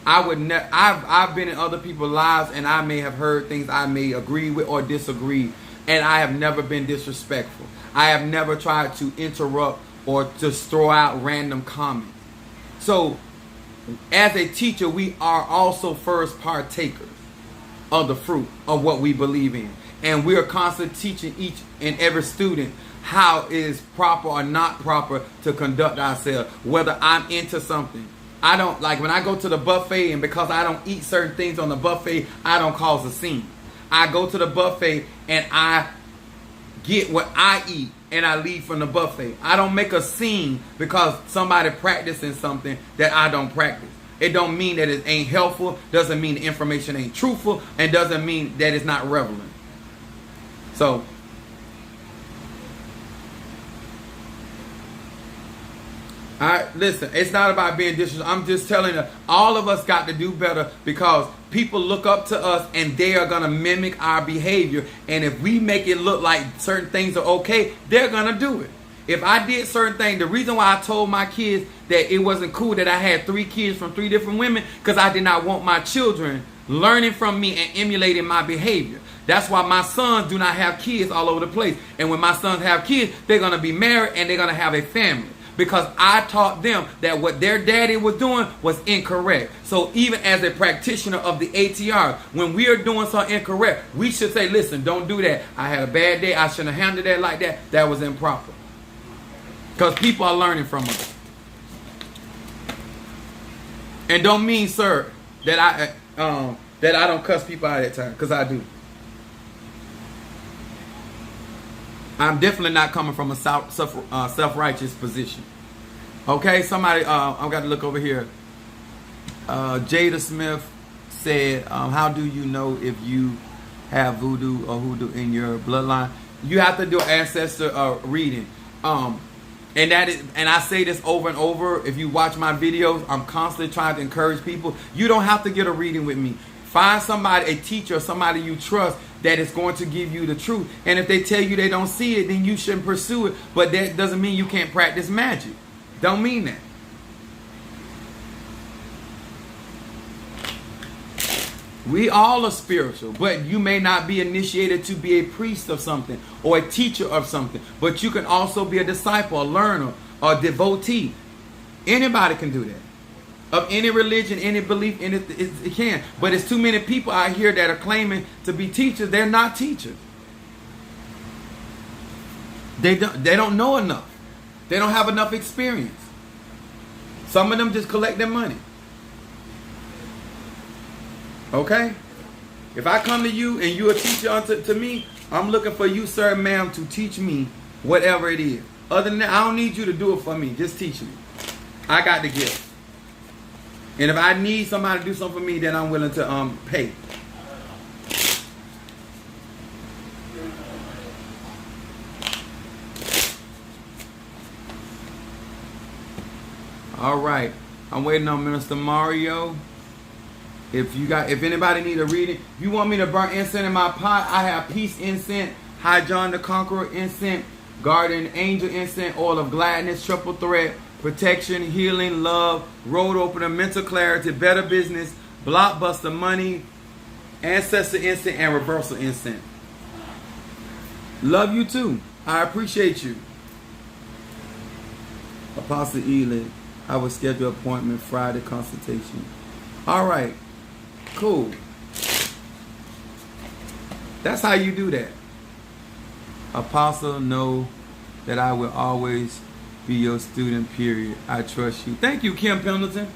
A: I've been in other people's lives and I may have heard things I may agree with or disagree. And I have never been disrespectful. I have never tried to interrupt or just throw out random comments. So, as a teacher, we are also first partakers of the fruit of what we believe in. And we are constantly teaching each and every student how it is proper or not proper to conduct ourselves. Whether I'm into something. I don't, like when I go to the buffet and because I don't eat certain things on the buffet, I don't cause a scene. I go to the buffet and I get what I eat and I leave from the buffet. I don't make a scene because somebody practicing something that I don't practice. It don't mean that it ain't helpful, doesn't mean the information ain't truthful, and doesn't mean that it's not relevant. So, listen, it's not about being disrespectful. I'm just telling you, all of us got to do better because people look up to us and they are going to mimic our behavior. And if we make it look like certain things are okay, they're going to do it. If I did certain things, the reason why I told my kids that it wasn't cool that I had 3 kids from 3 different women, because I did not want my children learning from me and emulating my behavior. That's why my sons do not have kids all over the place. And when my sons have kids, they're going to be married and they're going to have a family. Because I taught them that what their daddy was doing was incorrect. So even as a practitioner of the ATR, when we are doing something incorrect, we should say, listen, don't do that. I had a bad day. I shouldn't have handled that like that. That was improper. Because people are learning from us. And don't mean, sir, that I don't cuss people out at times, because I do. I'm definitely not coming from a self-righteous position. Okay, somebody, I've got to look over here. Jada Smith said, how do you know if you have voodoo or hoodoo in your bloodline? You have to do ancestor reading. And I say this over and over. If you watch my videos, I'm constantly trying to encourage people. You don't have to get a reading with me. Find somebody, a teacher, somebody you trust that is going to give you the truth. And if they tell you they don't see it, then you shouldn't pursue it. But that doesn't mean you can't practice magic. Don't mean that. We all are spiritual, but you may not be initiated to be a priest of something or a teacher of something. But you can also be a disciple, a learner, or a devotee. Anybody can do that. Of any religion, any belief, it can. But it's too many people out here that are claiming to be teachers. They're not teachers. They don't know enough. They don't have enough experience. Some of them just collect their money. Okay? If I come to you and you're a teacher to me, I'm looking for you, sir, ma'am, to teach me whatever it is. Other than that, I don't need you to do it for me. Just teach me. I got the gift. And if I need somebody to do something for me, then I'm willing to pay. All right. I'm waiting on Minister Mario. If anybody need a reading, if you want me to burn incense in my pot, I have peace incense, High John the Conqueror incense, Guardian Angel incense, oil of gladness, triple threat, protection, healing, love, road opener, mental clarity, better business, blockbuster money, ancestor incense, and reversal incense. Love you too. I appreciate you. Apostle Ely, I will schedule appointment Friday consultation. All right. Cool. That's how you do that. Apostle, know that I will always be your student, period. I trust you. Thank you, Kim Pendleton.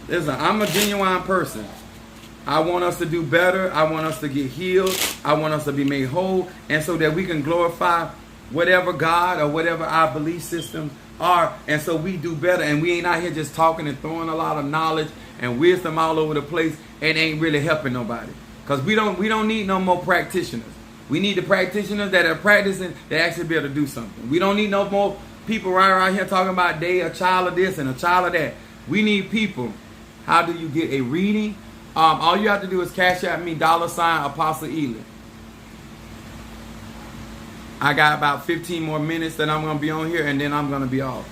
A: Listen, I'm a genuine person. I want us to do better. I want us to get healed. I want us to be made whole. And so that we can glorify whatever God or whatever our belief systems are. And so we do better. And we ain't out here just talking and throwing a lot of knowledge and wisdom all over the place and ain't really helping nobody. Because we don't need no more practitioners. We need the practitioners that are practicing that actually be able to do something. We don't need no more people right around here talking about they a child of this and a child of that. We need people. How do you get a reading? All you have to do is cash out me $ Apostle Ely. I got about 15 more minutes that I'm going to be on here and then I'm going to be off.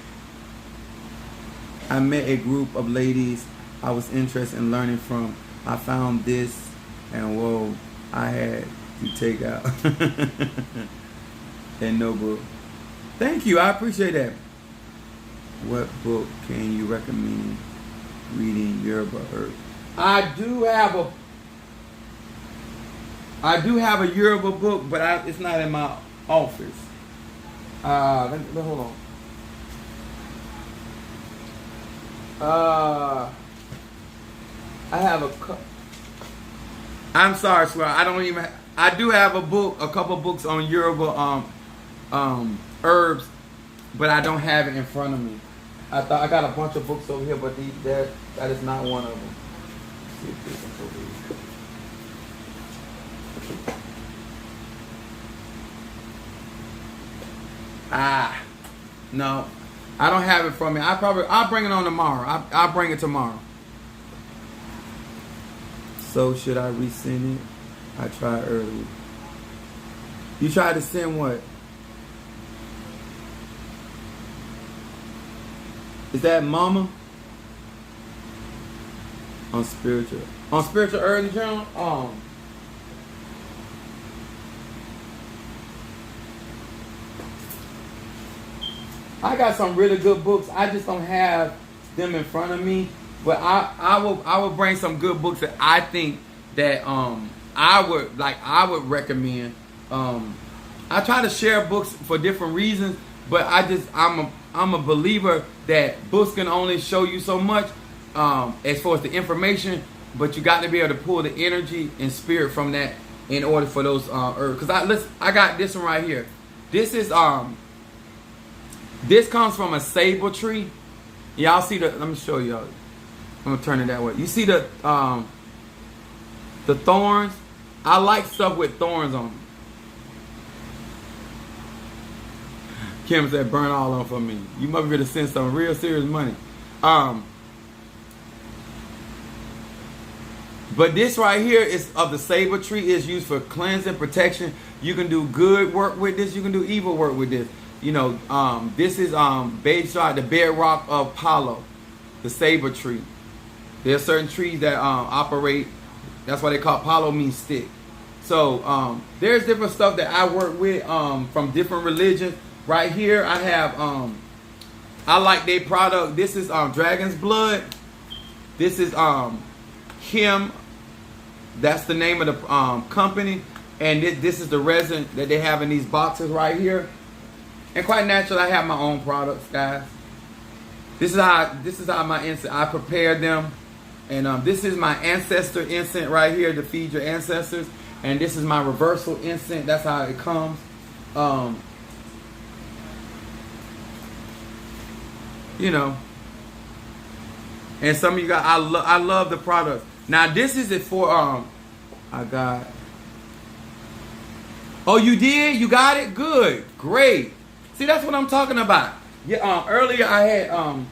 A: I met a group of ladies I was interested in learning from. I found this and whoa, I had to take out a notebook. Thank you, I appreciate that. What book can you recommend reading Yoruba Herb? I do have a Yoruba book, but it's not in my office. Hold on. I have I'm sorry, swear. I do have a couple books on Yoruba herbs, but I don't have it in front of me. I got a bunch of books over here, but that is not one of them. Let's see if this one's over here. No, I don't have it from me. I'll bring it on tomorrow. I'll bring it tomorrow. So should I resend it? I tried earlier. You tried to send what? Is that Mama? On spiritual early journal? I got some really good books. I just don't have them in front of me. But I will bring some good books that I think that I would recommend. I try to share books for different reasons, but I'm I'm a believer that books can only show you so much as far as the information, but you got to be able to pull the energy and spirit from that in order for those herbs. Because I got this one right here. This is this comes from a sable tree. Y'all see the? Let me show y'all. I'm gonna turn it that way. You see the thorns? I like stuff with thorns on them. Kim said, "Burn all of them for me." You must be able to send some real serious money. But this right here is of the saber tree. Is used for cleansing, protection. You can do good work with this. You can do evil work with this. You know, this is based on the bedrock of Palo, the saber tree. There are certain trees that operate. That's why they call Palo means stick. So there's different stuff that I work with from different religions. Right here, I have I like their product. This is Dragon's Blood. This is Him. That's the name of the company. And this is the resin that they have in these boxes right here. And quite naturally, I have my own products, guys. This is how my incense, I prepare them. And this is my ancestor incense right here to feed your ancestors. And this is my reversal incense. That's how it comes. You know. And some of you guys, I love the products. Now this is it for I got. Oh, you did? You got it? Good. Great. See, that's what I'm talking about. Yeah, earlier I had I'm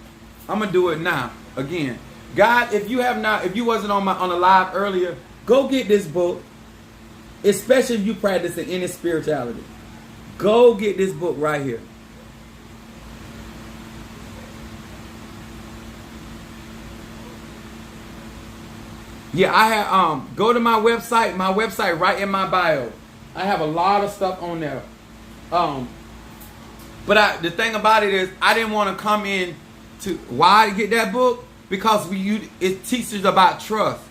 A: gonna do it now again. God, if you wasn't on the live earlier, go get this book. Especially if you practice in any spirituality. Go get this book right here. Yeah, I have go to my website right in my bio. I have a lot of stuff on there. But the thing about it is, I didn't want to come in to why get that book, because it teaches about trust,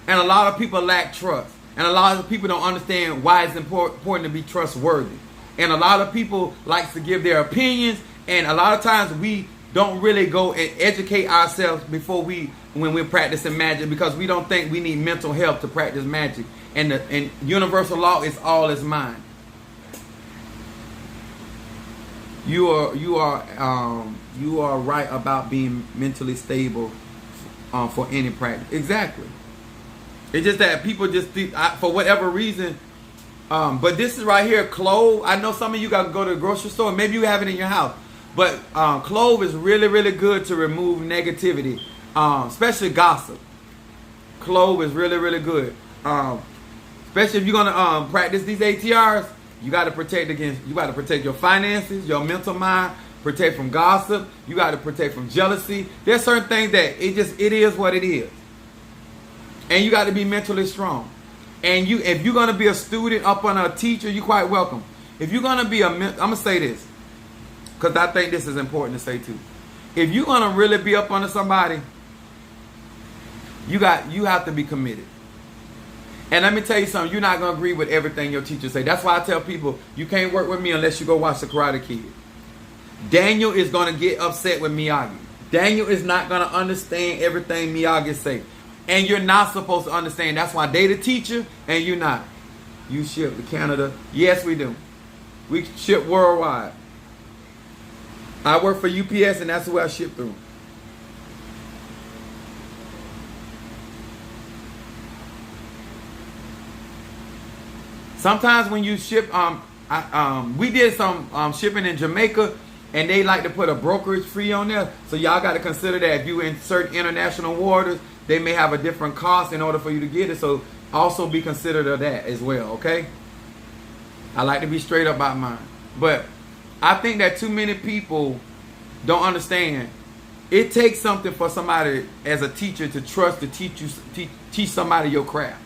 A: and a lot of people lack trust, and a lot of people don't understand why it's important to be trustworthy, and a lot of people like to give their opinions, and a lot of times we don't really go and educate ourselves when we're practicing magic, because we don't think we need mental health to practice magic, and universal law is all is mind. You are right about being mentally stable for any practice. Exactly. It's just that people just think, for whatever reason. But this is right here, clove. I know some of you got to go to the grocery store. Maybe you have it in your house. But clove is really, really good to remove negativity, especially gossip. Clove is really, really good. Especially if you're gonna practice these ATRs. You got to protect your finances, your mental mind, protect from gossip. You got to protect from jealousy. There's certain things that it is what it is. And you got to be mentally strong. And if you're going to be a student up on a teacher, you're quite welcome. If you're going to be I'm going to say this, because I think this is important to say too. If you're going to really be up under somebody, you have to be committed. And let me tell you something, you're not going to agree with everything your teacher say. That's why I tell people, you can't work with me unless you go watch The Karate Kid. Daniel is going to get upset with Miyagi. Daniel is not going to understand everything Miyagi say. And you're not supposed to understand. That's why they the teacher and you're not. You ship to Canada. Yes, we do. We ship worldwide. I work for UPS and that's who I ship through. Sometimes when you ship, we did some shipping in Jamaica, and they like to put a brokerage fee on there. So y'all got to consider that if you in certain international waters, they may have a different cost in order for you to get it. So also be considerate of that as well, okay? I like to be straight up about mine. But I think that too many people don't understand. It takes something for somebody as a teacher to trust to teach somebody your craft.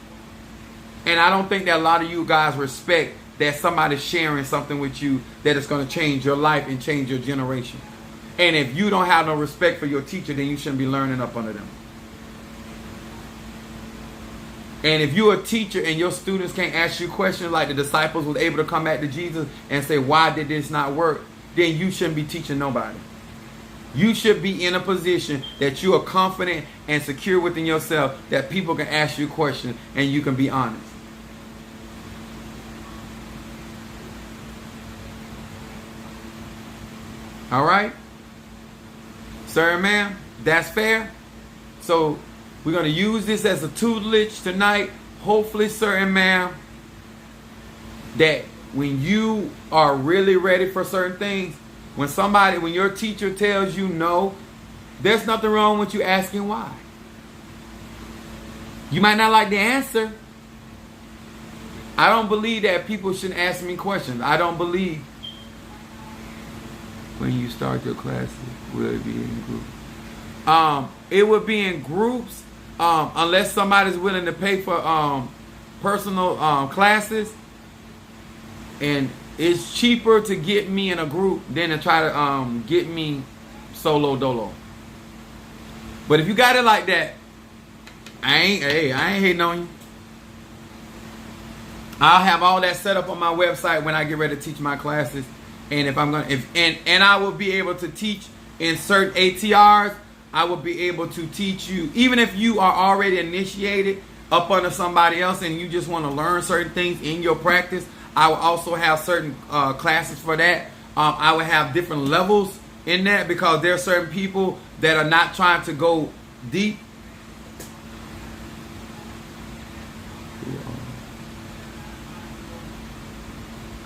A: And I don't think that a lot of you guys respect that somebody's sharing something with you that is going to change your life and change your generation. And if you don't have no respect for your teacher, then you shouldn't be learning up under them. And if you're a teacher and your students can't ask you questions like the disciples was able to come back to Jesus and say, why did this not work? Then you shouldn't be teaching nobody. You should be in a position that you are confident and secure within yourself, that people can ask you questions and you can be honest. All right? Sir and ma'am, that's fair. So we're going to use this as a tutelage tonight. Hopefully, sir and ma'am, that when you are really ready for certain things, when your teacher tells you no, there's nothing wrong with you asking why. You might not like the answer. I don't believe that people shouldn't ask me questions. I don't believe when you start your classes, will it be in groups? It would be in groups unless somebody's willing to pay for personal classes. And it's cheaper to get me in a group than to try to get me solo dolo. But if you got it like that, I ain't hating on you. I'll have all that set up on my website when I get ready to teach my classes. And and I will be able to teach in certain ATRs. I will be able to teach you, even if you are already initiated up under somebody else and you just want to learn certain things in your practice. I will also have certain classes for that. I will have different levels in that because there are certain people that are not trying to go deep.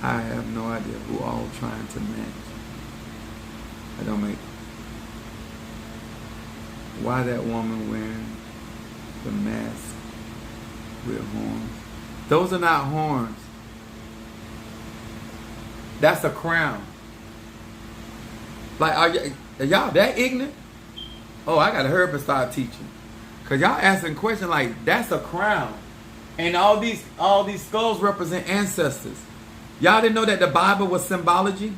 A: I have no idea who all trying to match. I don't make. Why that woman wearing the mask with horns? Those are not horns. That's a crown. Like, are y'all that ignorant? Oh, I gotta hurry up and start teaching. Cause y'all asking questions like, that's a crown. And all these skulls represent ancestors. Y'all didn't know that the Bible was symbology?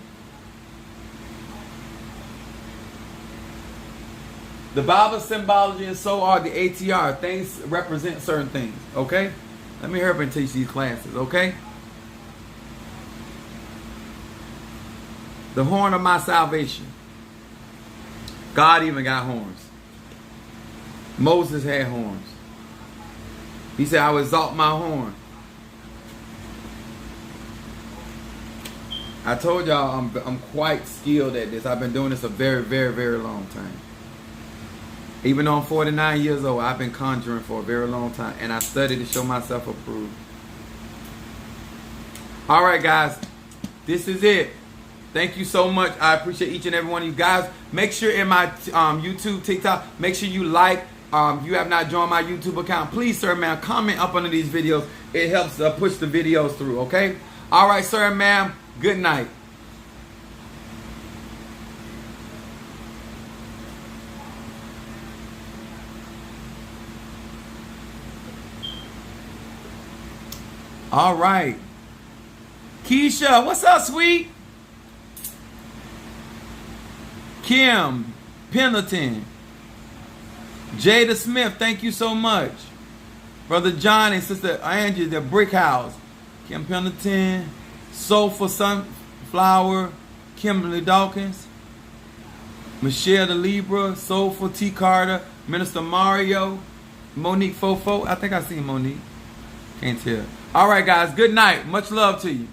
A: The Bible symbology, and so are the ATR. Things represent certain things, okay? Let me hurry up and teach these classes, okay? The horn of my salvation. God even got horns. Moses had horns. He said, I will exalt my horn. I told y'all I'm quite skilled at this. I've been doing this a very, very, very long time. Even though I'm 49 years old, I've been conjuring for a very long time. And I studied to show myself approved. All right, guys. This is it. Thank you so much. I appreciate each and every one of you guys. Make sure in my YouTube, TikTok, make sure you like. If you have not joined my YouTube account, please, sir, ma'am, comment up under these videos. It helps push the videos through, okay? All right, sir and ma'am, good night. All right. Keisha, what's up, sweet? Kim Pendleton. Jada Smith, thank you so much. Brother John and Sister Angie, the Brick House. Kim Pendleton. Soulful Sunflower. Kimberly Dawkins. Michelle the Libra. Soulful T. Carter. Minister Mario. Monique Fofo. I think I seen Monique. Can't tell. All right, guys. Good night. Much love to you.